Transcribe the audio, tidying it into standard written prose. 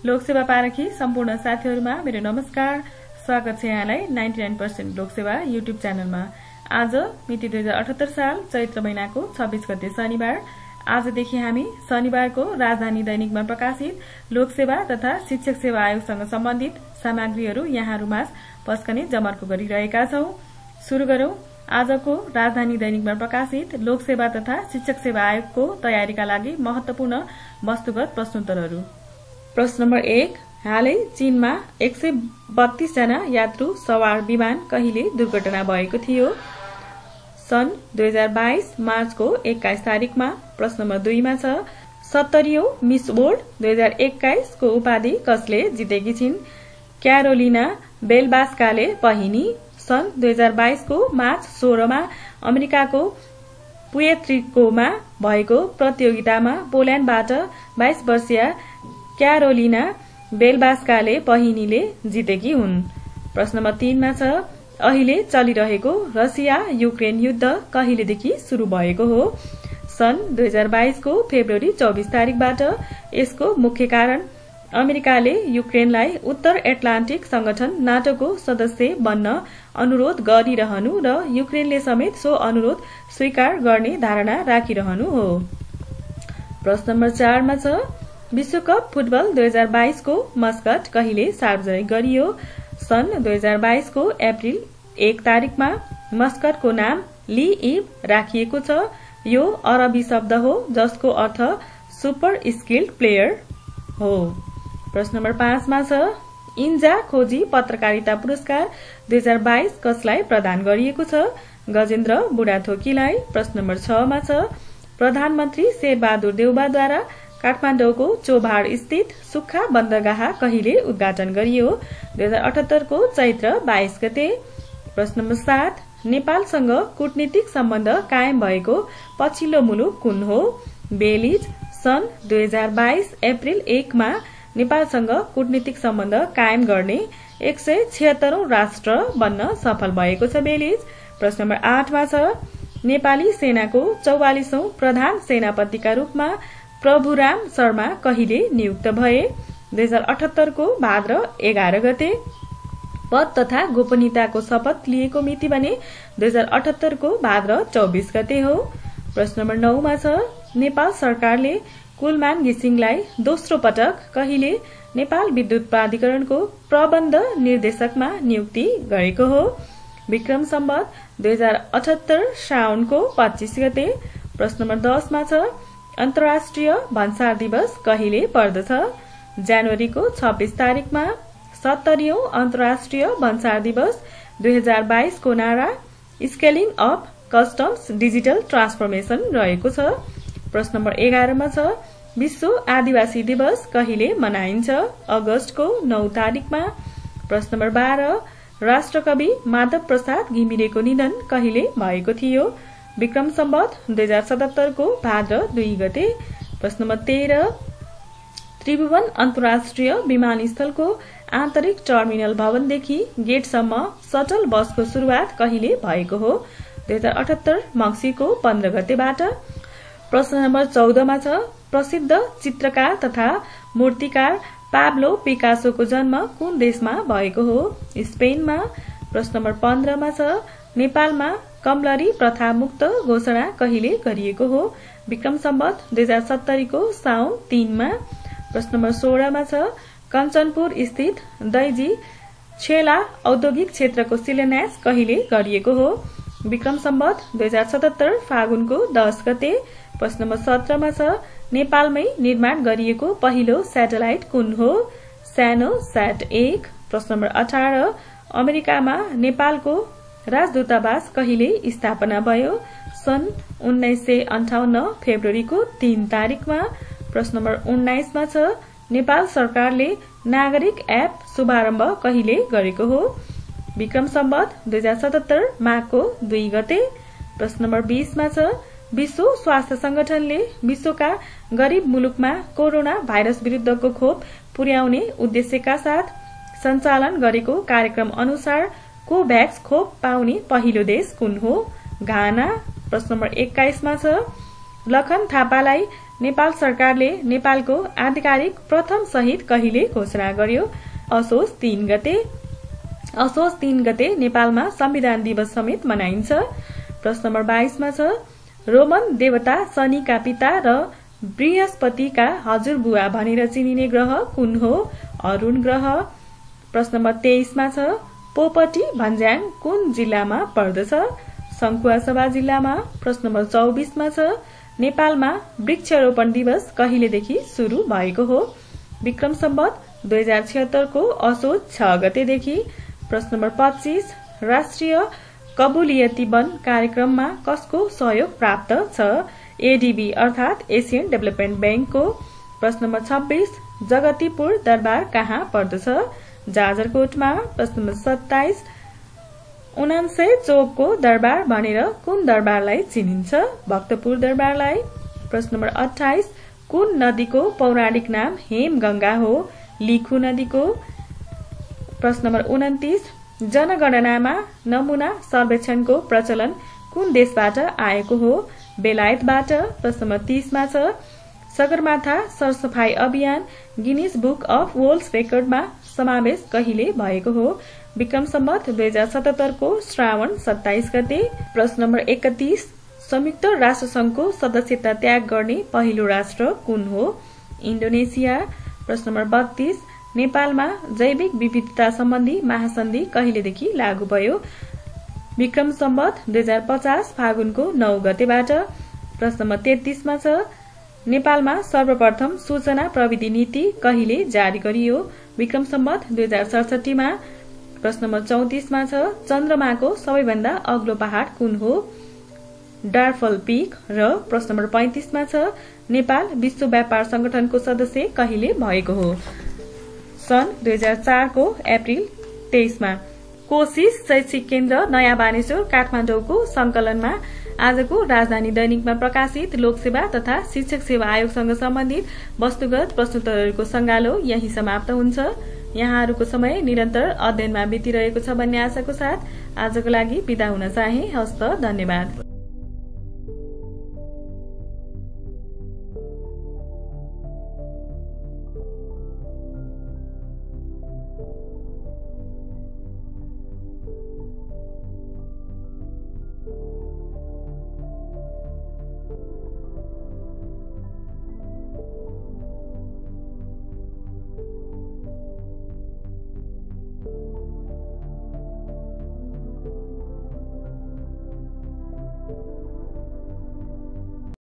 लोकसेवा पारखी सम्पूर्ण साथीहरुमा मेरो नमस्कार। स्वागत छ यहाँलाई 99% लोकसेवा युट्युब च्यानलमा। आज मिति 2078 साल चैत्र महिनाको 26 गते शनिबार। आजदेखि हामी शनिबारको राजधानी दैनिकमा प्रकाशित लोकसेवा तथा शिक्षक सेवा आयोगसँग सम्बन्धित सामग्रीहरू यहाँहरुमा पस्कने जमर्को गरिरहेका छौं। सुरु गरौं आजको राजधानी दैनिकमा प्रकाशित लोकसेवा तथा शिक्षक सेवा आयोगको तयारीका लागि महत्वपूर्ण वस्तुगत प्रश्नोत्तरहरू। प्रश्न नम्बर 1, हालै चीनमा 132 जना यात्रु सवार विमान कहिले दुर्घटना भएको थियो? सन् 2022 मार्चको 21 तारिखमा। प्रश्न नम्बर 2 मा छ 70औं मिस वर्ल्ड 2021 को उपाधि कसले जितेकी छिन्? क्यारोलिना बेलबास्काले पहिनी। सन् 2022 को मार्च 16 मा अमेरिकाको पुएर्टोरिकोमा भएको प्रतियोगितामा पोल्याण्डबाट 22 वर्षीय क्यारोलिना बेलबास्काले पहिनीले जितेकी हुन्। प्रश्न नम्बर 3 मा छ अहिले चलिरहेको रसिया युक्रेन युद्ध कहिलेदेखि सुरु भएको हो? सन् 2022 को फेब्रुअरी 24 तारिखबाट। यसको मुख्य कारण अमेरिकाले युक्रेनलाई उत्तर एटलान्टिक संगठन नाटोको सदस्य बन्न अनुरोध गरिरहनु र युक्रेनले समेत सो अनुरोध स्वीकार गर्ने धारणा राखिरहनु हो। प्रश्न नम्बर 4 मा छ विश्वकप फुटबल 2022 को मस्कट कहिले सार्वजनिक गरियो? सन् 2022 को अप्रिल 1 तारिखमा। मस्कटको नाम ली इभ राखिएको छ। यो अरबी शब्द हो जसको अर्थ सुपर स्किल्ड प्लेयर हो। प्रश्न नम्बर 5 मा छ इन्जा खोजी पत्रकारिता पुरस्कार 2022 कसलाई प्रदान गरिएको छ? गजेन्द्र बुढाथोकीलाई। प्रश्न नम्बर 6 मा छ प्रधानमन्त्री शेरबहादुर देउवाद्वारा काठमाडौँको चोभाड स्थित सुक्खा बन्दरगाह कहिले उद्घाटन गरियो? 2078 को चैत्र 22 गते। प्रश्न नम्बर 7 नेपालसँग कूटनीतिक सम्बन्ध कायम भएको पछिल्लो मुलुक कुन हो? बेलिज। सन् 2022 अप्रिल 1 मा नेपालसँग कूटनीतिक सम्बन्ध कायम गर्ने 176औं राष्ट्र बन्न सफल भएको छ बेलिज। प्रश्न नम्बर 8 मा छ नेपाली सेनाको 44औं प्रधान सेनापतिका रूपमा प्रभुराम शर्मा कहिले नियुक्त भए? 2078 को भाद्र 11 गते। पद तथा गोपनीयताको शपथ लिएको मिति भने 2078 को भाद्र 24 गते हो। प्रश्न नम्बर 9 मा छ नेपाल सरकारले कुलमान घिसिङलाई दोस्रो पटक कहिले नेपाल विद्युत प्राधिकरणको प्रबन्ध निर्देशकमा नियुक्ति गरेको हो? विक्रम सम्वत 2078 साउनको 25 गते। प्रश्न नम्बर 10 मा छ अन्तर्राष्ट्रिय भन्सार दिवस कहिले पर्दछ? जनवरीको 26 तारिखमा। 70औं अन्तर्राष्ट्रिय भन्सार दिवस 2022 को नारा scaling of customs digital transformation रहेको छ। प्रश्न नम्बर 11 मा छ विश्व आदिवासी दिवस कहिले मनाइन्छ? अगस्तको 9 तारिखमा। प्रश्न नम्बर 12 राष्ट्रकवि माधव प्रसाद घिमिरेको निधन कहिले भएको थियो? विक्रम सम्वत 2077 को भाद्र 2 गते। प्रश्न नम्बर 13 त्रिभुवन अन्तर्राष्ट्रिय विमानस्थलको आन्तरिक टर्मिनल भवनदेखि गेटसम्म शटल बसको शुरूआत कहिले भएको हो? 2078 मंसिरको 15 गतेबाट। प्रश्न नम्बर 14 मा छ प्रसिद्ध चित्रकार तथा मूर्तिकार पाब्लो पिकासोको जन्म कुन देशमा भएको हो? स्पेनमा। प्रश्न नम्बर 15 मा छ नेपालमा कमलरी प्रथा मुक्त घोषणा कहिले गरिएको हो? विक्रम सम्वत 2070 को साउन 3 मा। प्रश्न नम्बर 16 मा छ कञ्चनपुर स्थित दैजी छेला औद्योगिक क्षेत्रको शिलान्यास कहिले गरिएको हो? विक्रम सम्वत 2077 फागुनको 10 गते। प्रश्न नम्बर 17 मा छ नेपालमै निर्माण गरिएको पहिलो स्याटेलाइट कुन हो? सानो स्याट 1। प्रश्न नम्बर 18 अमेरिकामा नेपालको राजदूतावास कहिले स्थापना भयो? सन् 1958 फेब्रुअरीको 3 तारिखमा। प्रश्न नम्बर 19 मा छ नेपाल सरकारले नागरिक एप शुभारम्भ कहिले गरेको हो? विक्रम सम्वत 2077 माघको 2 गते। प्रश्न नम्बर 20 मा छ विश्व स्वास्थ्य संगठनले विश्वका गरीब मुलुकमा कोरोना भाइरस विरुद्धको खोप पुर्याउने उद्देश्यका साथ सञ्चालन गरेको कार्यक्रम अनुसार कोभ्याक्स खोप पाउने पहिलो देश कुन हो? घाना। प्रश्न नम्बर 21 मा छ लखन थापालाई नेपाल सरकारले नेपालको आधिकारिक प्रथम शहीद कहिले घोषणा गर्यो? असोज 3 गते। असोज 3 गते नेपालमा संविधान दिवस समेत मनाइन्छ। प्रश्न नम्बर 22 मा छ रोमन देवता शनिका पिता र बृहस्पतिका हजुरबुवा भनेर चिनिने ग्रह कुन हो? अरुण ग्रह। प्रश्न नम्बर 23 मा छ पोपटी भन्ज्याङ कुन जिल्लामा पर्दछ? सङ्खुवासभा जिल्लामा। प्रश्न नम्बर 24 मा छ नेपालमा वृक्षारोपण दिवस कहिलेदेखि शुरू भएको हो? विक्रम सम्वत 2076 को असोज 6 गतेदेखि। प्रश्न नम्बर 25 राष्ट्रिय कबुलियती वन कार्यक्रममा कसको सहयोग प्राप्त छ? एडीबी अर्थात एसियन डेभलपमेन्ट ब्याङ्कको। प्रश्न नम्बर 26 जगतीपुर दरबार कहाँ पर्दछ? जाजरकोटमा। प्रश्न नम्बर 27 49 चोकको दरबार भनेर कुन दरबारलाई चिनिन्छ? भक्तपुर दरबारलाई। प्रश्न नम्बर 28 कुन नदीको पौराणिक नाम हेमगंगा हो? लिखु नदीको। प्रश्न नम्बर 29 जनगणनामा नमूना सर्वेक्षणको प्रचलन कुन देशबाट आएको हो? बेलायतबाट। प्रश्न नम्बर 30 मा छ सगरमाथा सरसफाई अभियान गिनिज बुक अफ वर्ल्ड रेकर्डमा समावेश कहिले भएको हो? विक्रम सम्वत 2077 को श्रावण 27 गते। प्रश्न नम्बर 31 संयुक्त राष्ट्र संघको सदस्यता त्याग गर्ने पहिलो राष्ट्र कुन हो? इन्डोनेसिया। प्रश्न नम्बर 32 नेपालमा जैविक विविधता सम्बन्धी महासन्धि कहिलेदेखि लागू भयो? विक्रम सम्वत 2050 फागुनको 9 गतेबाट। प्रश्न नम्बर 33 मा छ नेपालमा सर्वप्रथम सूचना प्रविधि नीति कहिले जारी गरियो? विक्रम सम्वत 2067 मा। प्रश्न नम्बर 34 मा छ चन्द्रमाको सबैभन्दा अग्लो पहाड कुन हो? डार्फल पीक। र प्रश्न नम्बर 35 मा छ नेपाल विश्व व्यापार संगठनको सदस्य कहिले भएको हो? सन् 2004 को अप्रिल 23 मा। कोशिश शैक्षिक केन्द्र नयाँ बानेश्वर काठमाडौँको संकलनमा आजको राजधानी दैनिकमा प्रकाशित लोकसेवा तथा शिक्षक सेवा आयोगसँग सम्बन्धित वस्तुगत प्रश्नोत्तरहरूको संगालो यही समाप्त हुन्छ। यहाँहरूको समय निरन्तर अध्ययनमा बितिरहेको छ भन्ने आशाको साथ आजको लागि बिदा हुन चाहे। हस्त धन्यवाद।